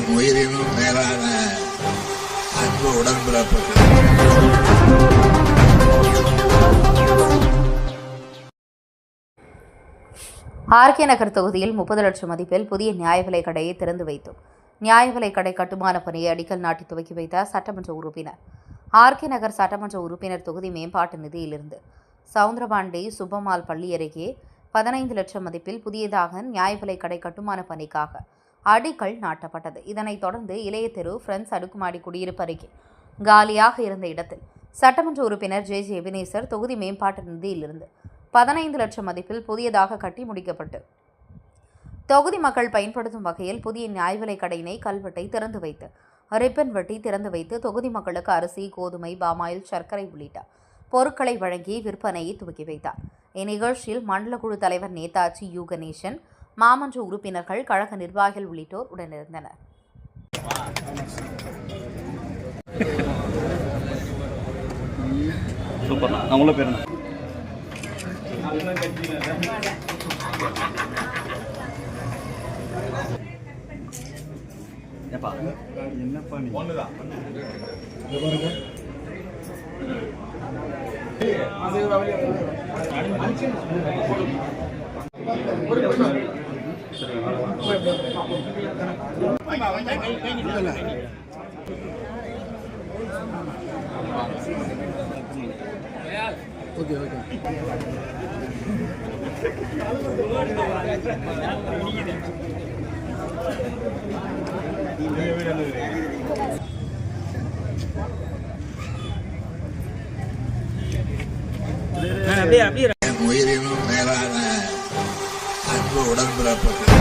என் உயிரினும் மேலான அன்பு உடன்பிறப்புகள். ஆர்கே நகர் தொகுதியில் 30 லட்சம் மதிப்பில் புதிய நியாய விலைக் கடையை திறந்து வைத்தோம். நியாய விலைக் கடை கட்டுமான பணியை அடிக்கல் நாட்டி துவக்கி வைத்த சட்டமன்ற உறுப்பினர். ஆர்கே நகர் சட்டமன்ற உறுப்பினர் தொகுதி மேம்பாட்டு நிதியிலிருந்து சவுந்தரபாண்டி சுப்பம்மாள் பள்ளி அருகே 15 லட்சம் மதிப்பில் புதியதாக நியாய விலைக் கடை கட்டுமான பணிக்காக அடிக்கல் நாட்டப்பட்டது. இதனைத் தொடர்ந்து இளைய தெரு பிரெண்ட்ஸ் அடுக்குமாடி குடியிருப்பு அருகே காலியாக இருந்த இடத்தில் சட்டமன்ற உறுப்பினர் ஜே எபினேசர் தொகுதி மேம்பாட்டு நிதியிலிருந்து 15 லட்சம் மதிப்பில் புதியதாக கட்டி முடிக்கப்பட்டு தொகுதி மக்கள் பயன்படுத்தும் வகையில் புதிய நியாய விலைக் கடையினை கல்வெட்டை திறந்து வைத்து ரிப்பன் வெட்டி திறந்து வைத்து தொகுதி மக்களுக்கு அரிசி, கோதுமை, பாமாயில், சர்க்கரை உள்ளிட்ட பொருட்களை வழங்கி விற்பனையை துவக்கி வைத்தார். இந்நிகழ்ச்சியில் மண்டல குழு தலைவர் நேதாஜி யு கணேசன், மாமன்ற உறுப்பினர்கள், கழக நிர்வாகிகள் உள்ளிட்டோர் உடனிருந்தனர். என்னப்பா நீ ஒண்ணுதான் ஓகே என் உயிரினும் மேலான அன்பு உடன்பிறப்புகள்.